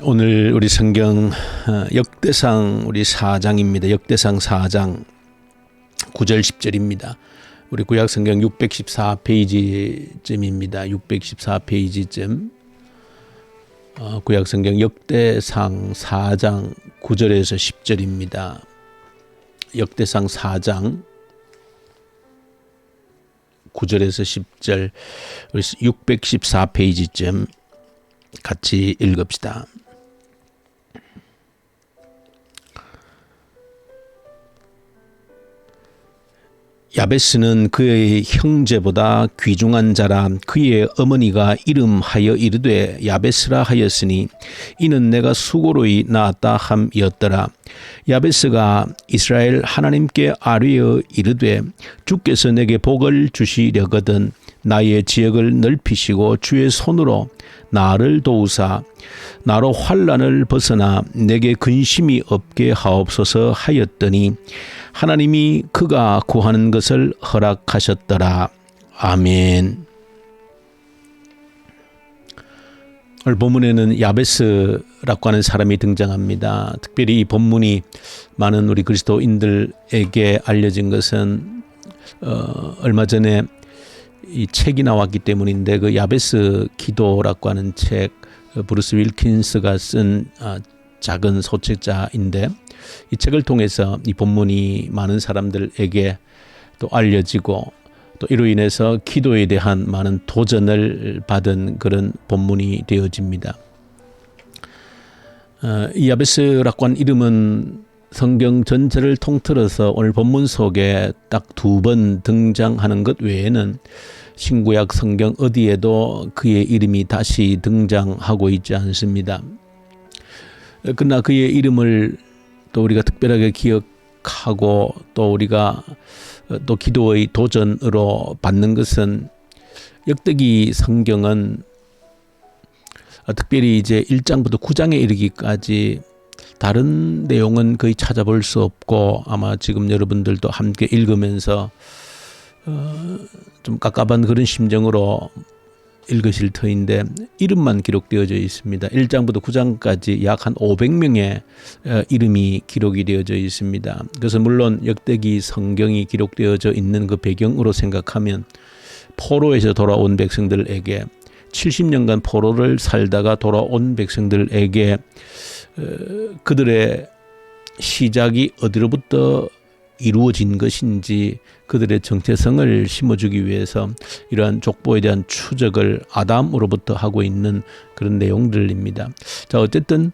오늘 우리 성경 역대상 우리 4장입니다. 역대상 4장 9절 10절입니다. 우리 구약 성경 614페이지쯤입니다. 614페이지쯤 구약 성경 역대상 4장 9절에서 10절입니다. 역대상 4장 9절에서 10절 614페이지쯤 같이 읽읍시다. 야베스는 그의 형제보다 귀중한 자라. 그의 어머니가 이름하여 이르되 야베스라 하였으니 이는 내가 수고로이 낳았다 함이었더라. 야베스가 이스라엘 하나님께 아뢰어 이르되 주께서 내게 복을 주시려거든 나의 지역을 넓히시고 주의 손으로 나를 도우사 나로 환난을 벗어나 내게 근심이 없게 하옵소서 하였더니 하나님이 그가 구하는 것을 허락하셨더라. 아멘. 오늘 본문에는 야베스라고 하는 사람이 등장합니다. 특별히 이 본문이 많은 우리 그리스도인들에게 알려진 것은 얼마 전에 이 책이 나왔기 때문인데, 그 야베스 기도라고 하는 책, 브루스 윌킨스가 쓴 작은 소책자인데, 이 책을 통해서 이 본문이 많은 사람들에게 또 알려지고 또 이로 인해서 기도에 대한 많은 도전을 받은 그런 본문이 되어집니다. 이 야베스라고 하는 이름은 성경 전체를 통틀어서 오늘 본문 속에 딱 2번 등장하는 것 외에는 신구약 성경 어디에도 그의 이름이 다시 등장하고 있지 않습니다. 그러나 그의 이름을 또 우리가 특별하게 기억하고 또 우리가 또 기도의 도전으로 받는 것은 역대기 성경은 특별히 이제 1장부터 9장에 이르기까지 다른 내용은 거의 찾아볼 수 없고, 아마 지금 여러분들도 함께 읽으면서 좀 깝깝한 그런 심정으로 읽으실 터인데 이름만 기록되어져 있습니다. 1장부터 9장까지 약 한 500명의 이름이 기록이 되어져 있습니다. 그래서 물론 역대기 성경이 기록되어져 있는 그 배경으로 생각하면 포로에서 돌아온 백성들에게 70년간 포로를 살다가 돌아온 백성들에게 그들의 시작이 어디로부터 이루어진 것인지 그들의 정체성을 심어주기 위해서 이러한 족보에 대한 추적을 아담으로부터 하고 있는 그런 내용들입니다. 자, 어쨌든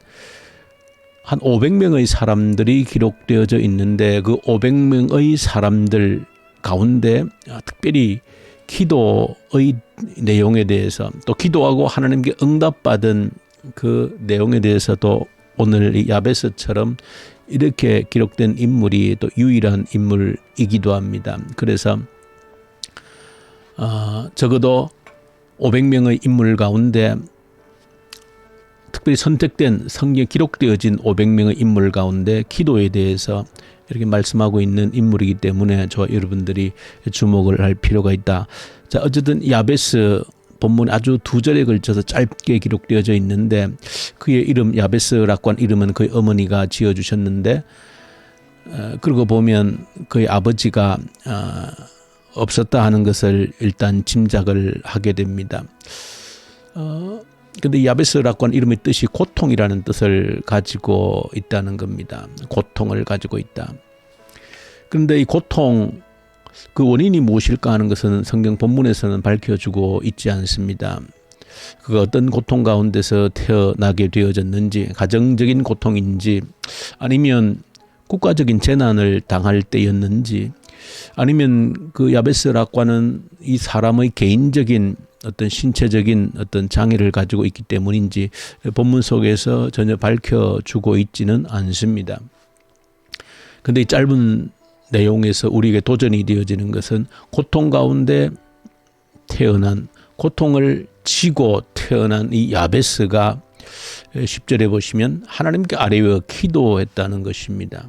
한 500명의 사람들이 기록되어져 있는데 그 500명의 사람들 가운데 특별히 기도의 내용에 대해서 또 기도하고 하나님께 응답받은 그 내용에 대해서도 오늘 이 야베스처럼 이렇게 기록된 인물이 또 유일한 인물이기도 합니다. 그래서 적어도 500명의 인물 가운데 특별히 선택된 성경에 기록되어진 500명의 인물 가운데 기도에 대해서 이렇게 말씀하고 있는 인물이기 때문에 저와 여러분들이 주목을 할 필요가 있다. 자, 어쨌든 야베스 본문 아주 2절에 걸쳐서 짧게 기록되어져 있는데 그의 이름 야베스라고 한 이름은 그의 어머니가 지어주셨는데 그러고 보면 그의 아버지가 없었다 하는 것을 일단 짐작을 하게 됩니다. 그런데 야베스라고 한 이름의 뜻이 고통이라는 뜻을 가지고 있다는 겁니다. 고통을 가지고 있다. 그런데 이 고통 그 원인이 무엇일까 하는 것은 성경 본문에서는 밝혀주고 있지 않습니다. 그가 어떤 고통 가운데서 태어나게 되어졌는지, 가정적인 고통인지 아니면 국가적인 재난을 당할 때였는지 아니면 그 야베스라고 하는 이 사람의 개인적인 어떤 신체적인 어떤 장애를 가지고 있기 때문인지 본문 속에서 전혀 밝혀주고 있지는 않습니다. 그런데 이 짧은 내용에서 우리에게 도전이 되어지는 것은 고통 가운데 태어난, 고통을 지고 태어난 이 야베스가 10절에 보시면 하나님께 아뢰어 기도했다는 것입니다.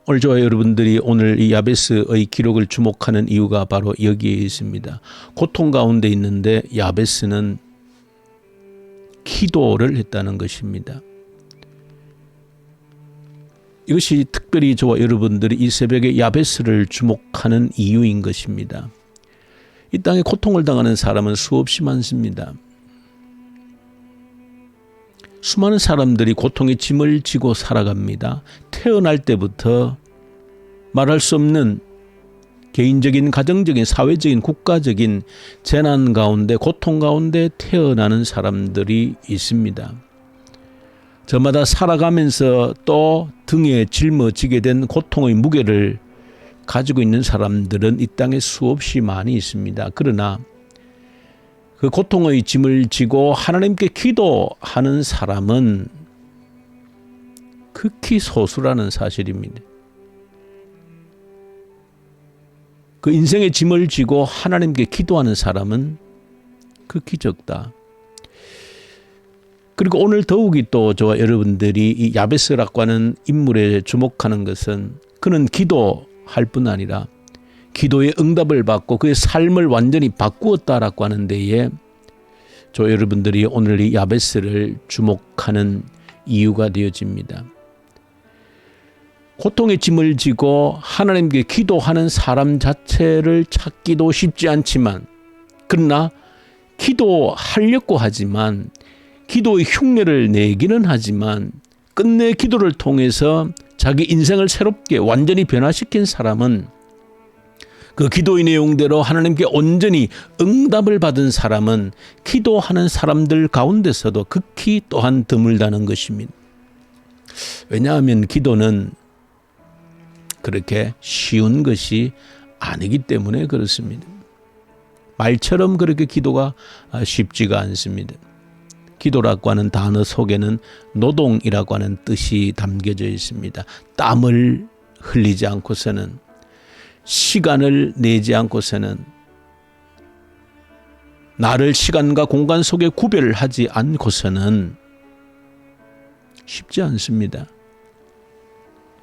오늘 저와 여러분들이 오늘 이 야베스의 기록을 주목하는 이유가 바로 여기에 있습니다. 고통 가운데 있는데 야베스는 기도를 했다는 것입니다. 이것이 특별히 저와 여러분들이 이 새벽에 야베스를 주목하는 이유인 것입니다. 이 땅에 고통을 당하는 사람은 수없이 많습니다. 수많은 사람들이 고통의 짐을 지고 살아갑니다. 태어날 때부터 말할 수 없는 개인적인, 가정적인, 사회적인, 국가적인 재난 가운데, 고통 가운데 태어나는 사람들이 있습니다. 저마다 살아가면서 또 등에 짊어지게 된 고통의 무게를 가지고 있는 사람들은 이 땅에 수없이 많이 있습니다. 그러나 그 고통의 짐을 지고 하나님께 기도하는 사람은 극히 소수라는 사실입니다. 그 인생의 짐을 지고 하나님께 기도하는 사람은 극히 적다. 그리고 오늘 더욱이 또 저와 여러분들이 이 야베스라고 하는 인물에 주목하는 것은 그는 기도할 뿐 아니라 기도의 응답을 받고 그의 삶을 완전히 바꾸었다라고 하는 데에 저 여러분들이 오늘 이 야베스를 주목하는 이유가 되어집니다. 고통의 짐을 지고 하나님께 기도하는 사람 자체를 찾기도 쉽지 않지만, 그러나 기도하려고 하지만, 기도의 흉내를 내기는 하지만 끝내 기도를 통해서 자기 인생을 새롭게 완전히 변화시킨 사람은, 그 기도의 내용대로 하나님께 온전히 응답을 받은 사람은 기도하는 사람들 가운데서도 극히 또한 드물다는 것입니다. 왜냐하면 기도는 그렇게 쉬운 것이 아니기 때문에 그렇습니다. 말처럼 그렇게 기도가 쉽지가 않습니다. 기도라고 하는 단어 속에는 노동이라고 하는 뜻이 담겨져 있습니다. 땀을 흘리지 않고서는, 시간을 내지 않고서는, 나를 시간과 공간 속에 구별하지 않고서는 쉽지 않습니다.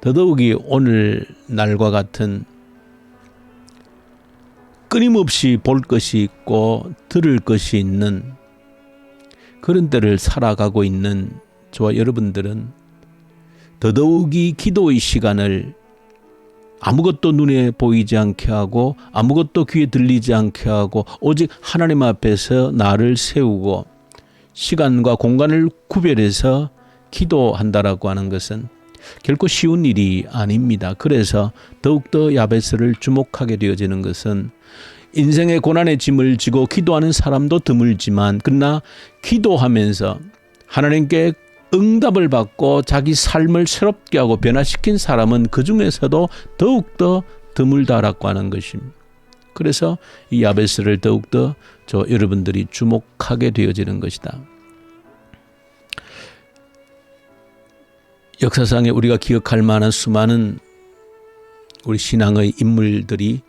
더더욱이 오늘 날과 같은 끊임없이 볼 것이 있고 들을 것이 있는 그런 때를 살아가고 있는 저와 여러분들은 더더욱이 기도의 시간을 아무것도 눈에 보이지 않게 하고 아무것도 귀에 들리지 않게 하고 오직 하나님 앞에서 나를 세우고 시간과 공간을 구별해서 기도한다라고 하는 것은 결코 쉬운 일이 아닙니다. 그래서 더욱더 야베스를 주목하게 되어지는 것은 인생의 고난의 짐을 지고 기도하는 사람도 드물지만, 그러나 기도하면서 하나님께 응답을 받고 자기 삶을 새롭게 하고 변화시킨 사람은 그 중에서도 더욱더 드물다라고 하는 것입니다. 그래서 이 야베스를 더욱더 여러분들이 주목하게 되어지는 것이다. 역사상에 우리가 기억할 만한 수많은 우리 신앙의 인물들이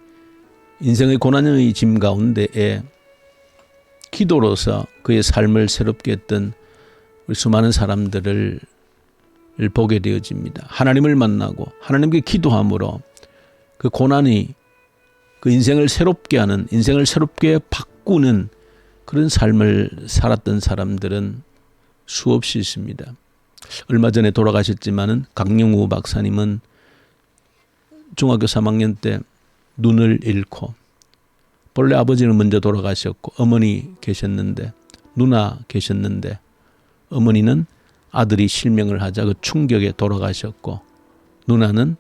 인생의 고난의 짐 가운데에 기도로서 그의 삶을 새롭게 했던 우리 수많은 사람들을 보게 되어집니다. 하나님을 만나고 하나님께 기도함으로 그 고난이 그 인생을 새롭게 하는, 인생을 새롭게 바꾸는 그런 삶을 살았던 사람들은 수없이 있습니다. 얼마 전에 돌아가셨지만은 강영우 박사님은 중학교 3학년 때 눈을 잃고, 본래 아버지는 먼저 돌아가셨고 어머니 계셨는데, 누나 계셨는데 어머니는 아들이 실명을 하자 그 충격에 돌아가셨고, 누나는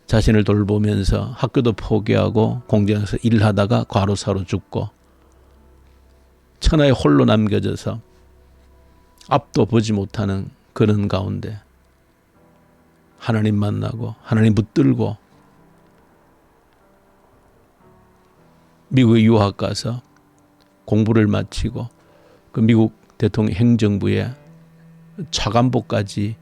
자신을 돌보면서 학교도 포기하고 공장에서 일하다가 과로사로 죽고, 천하에 홀로 남겨져서 앞도 보지 못하는 그런 가운데 하나님 만나고 하나님 붙들고 미국에 유학 가서 공부를 마치고 그 미국 대통령 행정부에 차관보까지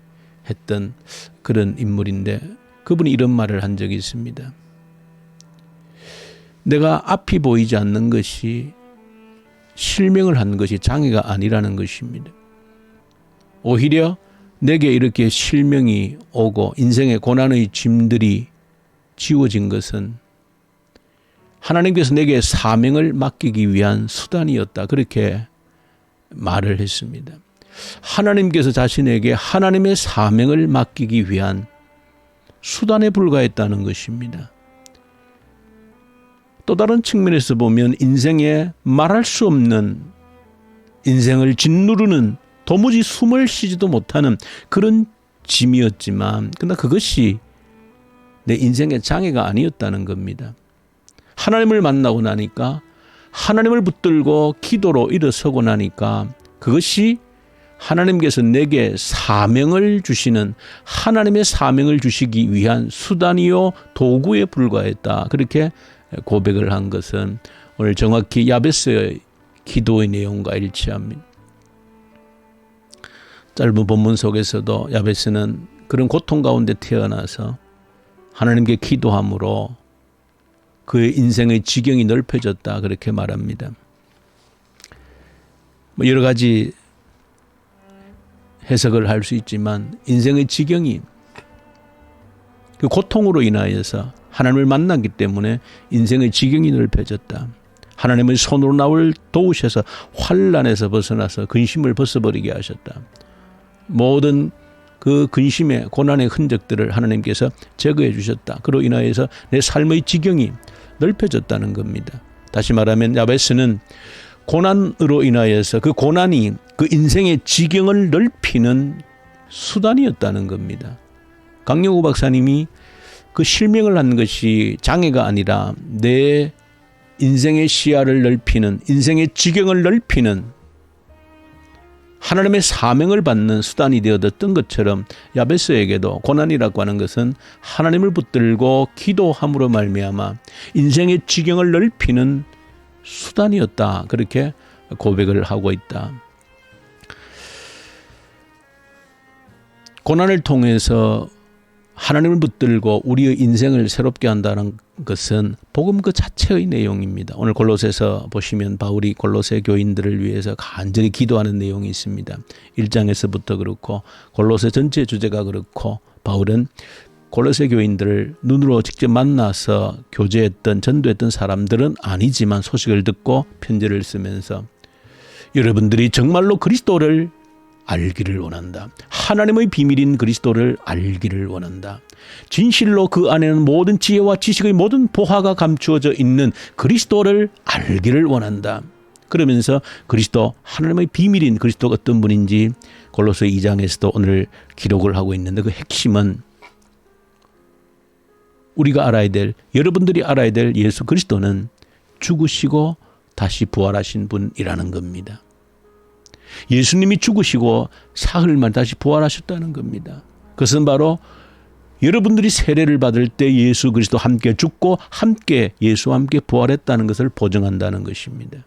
했던 그런 인물인데, 그분이 이런 말을 한 적이 있습니다. 내가 앞이 보이지 않는 것이 실명을 한 것이 장애가 아니라는 것입니다. 오히려 내게 이렇게 실명이 오고 인생의 고난의 짐들이 지워진 것은 하나님께서 내게 사명을 맡기기 위한 수단이었다. 그렇게 말을 했습니다. 하나님께서 자신에게 하나님의 사명을 맡기기 위한 수단에 불과했다는 것입니다. 또 다른 측면에서 보면 인생에 말할 수 없는, 인생을 짓누르는, 도무지 숨을 쉬지도 못하는 그런 짐이었지만, 그러나 그것이 내 인생의 장애가 아니었다는 겁니다. 하나님을 만나고 나니까, 하나님을 붙들고 기도로 일어서고 나니까 그것이 하나님께서 내게 사명을 주시는, 하나님의 사명을 주시기 위한 수단이요 도구에 불과했다. 그렇게 고백을 한 것은 오늘 정확히 야베스의 기도의 내용과 일치합니다. 짧은 본문 속에서도 야베스는 그런 고통 가운데 태어나서 하나님께 기도함으로 그의 인생의 지경이 넓혀졌다, 그렇게 말합니다. 여러 가지 해석을 할 수 있지만 인생의 지경이 그 고통으로 인하여서 하나님을 만났기 때문에 인생의 지경이 넓혀졌다. 하나님의 손으로 나를 도우셔서 환난에서 벗어나서 근심을 벗어버리게 하셨다. 모든 그 근심의 고난의 흔적들을 하나님께서 제거해 주셨다. 그로 인하여서 내 삶의 지경이 넓혀졌다는 겁니다. 다시 말하면 야베스는 고난으로 인하여서 그 고난이 그 인생의 지경을 넓히는 수단이었다는 겁니다. 강영우 박사님이 그 실명을 한 것이 장애가 아니라 내 인생의 시야를 넓히는, 인생의 지경을 넓히는, 하나님의 사명을 받는 수단이 되어졌던 것처럼 야베스에게도 고난이라고 하는 것은 하나님을 붙들고 기도함으로 말미암아 인생의 지경을 넓히는 수단이었다. 그렇게 고백을 하고 있다. 고난을 통해서 하나님을 붙들고 우리의 인생을 새롭게 한다는 것은 복음 그 자체의 내용입니다. 오늘 골로새서 보시면 바울이 골로새 교인들을 위해서 간절히 기도하는 내용이 있습니다. 1장에서부터 그렇고 골로새 전체 주제가 그렇고, 바울은 골로새 교인들을 눈으로 직접 만나서 교제했던, 전도했던 사람들은 아니지만 소식을 듣고 편지를 쓰면서 여러분들이 정말로 그리스도를 알기를 원한다. 하나님의 비밀인 그리스도를 알기를 원한다. 진실로 그 안에는 모든 지혜와 지식의 모든 보화가 감추어져 있는 그리스도를 알기를 원한다. 그러면서 그리스도, 하나님의 비밀인 그리스도가 어떤 분인지 골로새 2장에서도 오늘 기록을 하고 있는데, 그 핵심은 우리가 알아야 될, 여러분들이 알아야 될 예수 그리스도는 죽으시고 다시 부활하신 분이라는 겁니다. 예수님이 죽으시고 사흘 만에 다시 부활하셨다는 겁니다. 그것은 바로 여러분들이 세례를 받을 때 예수 그리스도 함께 죽고 함께 예수와 함께 부활했다는 것을 보증한다는 것입니다.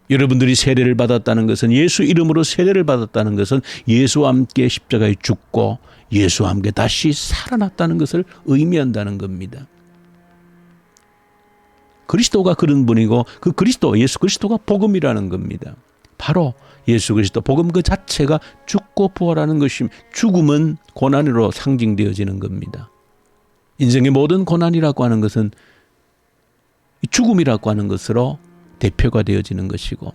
여러분들이 세례를 받았다는 것은, 예수 이름으로 세례를 받았다는 것은 예수와 함께 십자가에 죽고 예수와 함께 다시 살아났다는 것을 의미한다는 겁니다. 그리스도가 그런 분이고 그 그리스도, 예수 그리스도가 복음이라는 겁니다. 바로 예수 그리스도, 복음 그 자체가 죽고 부활하는 것입니다. 죽음은 고난으로 상징되어지는 겁니다. 인생의 모든 고난이라고 하는 것은 죽음이라고 하는 것으로 대표가 되어지는 것이고,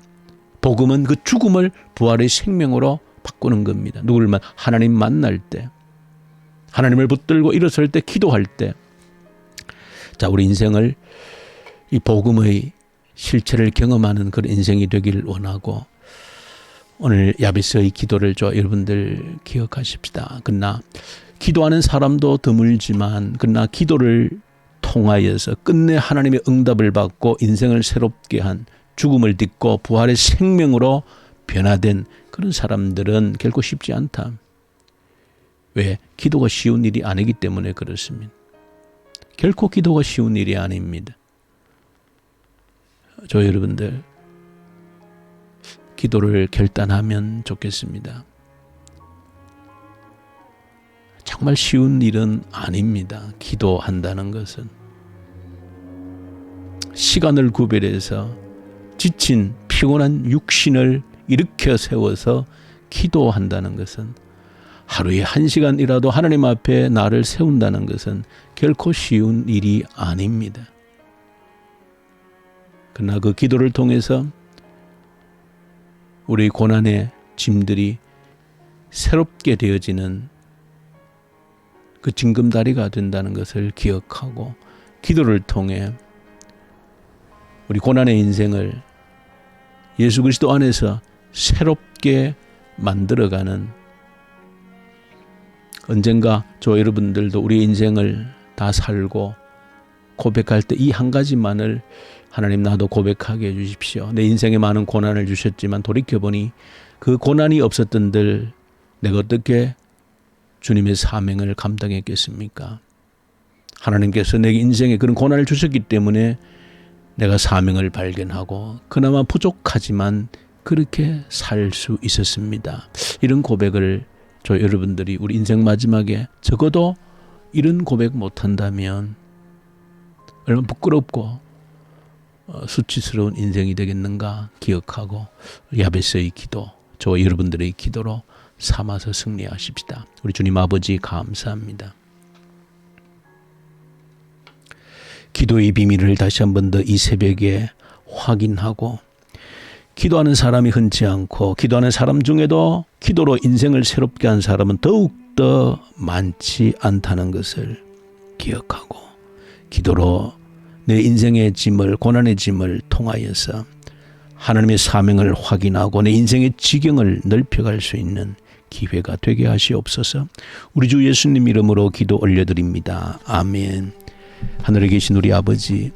복음은 그 죽음을 부활의 생명으로 바꾸는 겁니다. 누구를 하나님 만날 때, 하나님을 붙들고 일어설 때, 기도할 때, 자, 우리 인생을 이 복음의 실체를 경험하는 그런 인생이 되길 원하고, 오늘 야베스의 기도를 여러분들 기억하십시다. 그러나 기도하는 사람도 드물지만, 그러나 기도를 통하여서 끝내 하나님의 응답을 받고 인생을 새롭게 한, 죽음을 딛고 부활의 생명으로 변화된 그런 사람들은 결코 쉽지 않다. 왜? 기도가 쉬운 일이 아니기 때문에 그렇습니다. 결코 기도가 쉬운 일이 아닙니다. 저 여러분들 기도를 결단하면 좋겠습니다. 정말 쉬운 일은 아닙니다. 기도한다는 것은 시간을 구별해서 지친 피곤한 육신을 일으켜 세워서 기도한다는 것은, 하루에 1시간이라도 하나님 앞에 나를 세운다는 것은 결코 쉬운 일이 아닙니다. 그러나 그 기도를 통해서 우리 고난의 짐들이 새롭게 되어지는 그 징검다리가 된다는 것을 기억하고 기도를 통해 우리 고난의 인생을 예수 그리스도 안에서 새롭게 만들어가는, 언젠가 저 여러분들도 우리 인생을 다 살고 고백할 때 이 한 가지만을 하나님 나도 고백하게 해주십시오. 내 인생에 많은 고난을 주셨지만 돌이켜보니 그 고난이 없었던들 내가 어떻게 주님의 사명을 감당했겠습니까? 하나님께서 내 인생에 그런 고난을 주셨기 때문에 내가 사명을 발견하고 그나마 부족하지만 그렇게 살 수 있었습니다. 이런 고백을 저 여러분들이 우리 인생 마지막에 적어도 이런 고백 못한다면 얼마나 부끄럽고 수치스러운 인생이 되겠는가 기억하고 야베스의 기도, 저와 여러분들의 기도로 삼아서 승리하십시다. 우리 주님 아버지 감사합니다. 기도의 비밀을 다시 한 번 더 이 새벽에 확인하고 기도하는 사람이 흔치 않고 기도하는 사람 중에도 기도로 인생을 새롭게 한 사람은 더욱더 많지 않다는 것을 기억하고 기도로 내 인생의 짐을, 고난의 짐을 통하여서 하나님의 사명을 확인하고 내 인생의 지경을 넓혀갈 수 있는 기회가 되게 하시옵소서. 우리 주 예수님 이름으로 기도 올려드립니다. 아멘. 하늘에 계신 우리 아버지,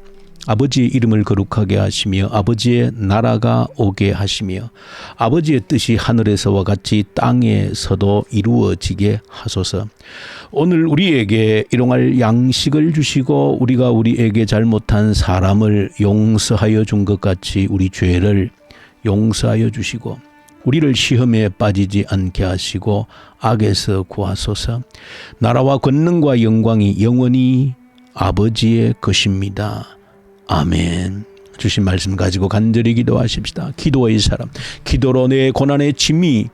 아버지의 이름을 거룩하게 하시며 아버지의 나라가 오게 하시며 아버지의 뜻이 하늘에서와 같이 땅에서도 이루어지게 하소서. 오늘 우리에게 일용할 양식을 주시고 우리가 우리에게 잘못한 사람을 용서하여 준 것 같이 우리 죄를 용서하여 주시고 우리를 시험에 빠지지 않게 하시고 악에서 구하소서. 나라와 권능과 영광이 영원히 아버지의 것입니다. 아멘. 주신 말씀 가지고 간절히 기도하십시다. 기도의 사람, 기도로 내 고난의 짐이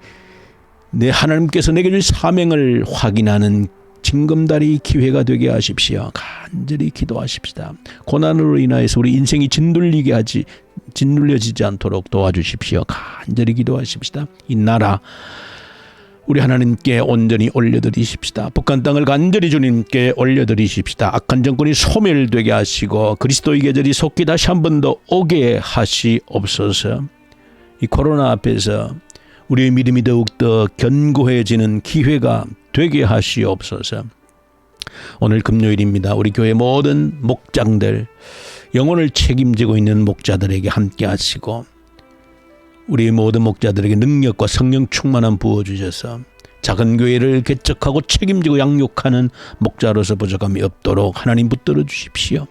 내 하나님께서 내게 주신 사명을 확인하는 징검다리 기회가 되게 하십시오. 간절히 기도하십시다. 고난으로 인하여서 우리 인생이 짓눌려지지 않도록 도와주십시오. 간절히 기도하십시다. 이 나라 우리 하나님께 온전히 올려드리십시다. 북한 땅을 간절히 주님께 올려드리십시다. 악한 정권이 소멸되게 하시고 그리스도의 계절이 속히 다시 한 번 더 오게 하시옵소서. 이 코로나 앞에서 우리의 믿음이 더욱더 견고해지는 기회가 되게 하시옵소서. 오늘 금요일입니다. 우리 교회 모든 목장들, 영혼을 책임지고 있는 목자들에게 함께 하시고 우리 모든 목자들에게 능력과 성령 충만함 부어주셔서 작은 교회를 개척하고 책임지고 양육하는 목자로서 부족함이 없도록 하나님 붙들어 주십시오.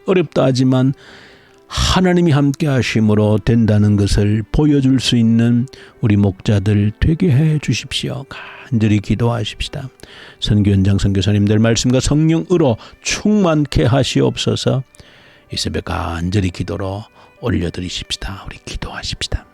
어렵다 하지만 하나님이 함께 하심으로 된다는 것을 보여줄 수 있는 우리 목자들 되게 해 주십시오. 간절히 기도하십시다. 선교현장 선교사님들 말씀과 성령으로 충만케 하시옵소서. 이 새벽 간절히 기도로 올려드리십시다. 우리 기도하십시다.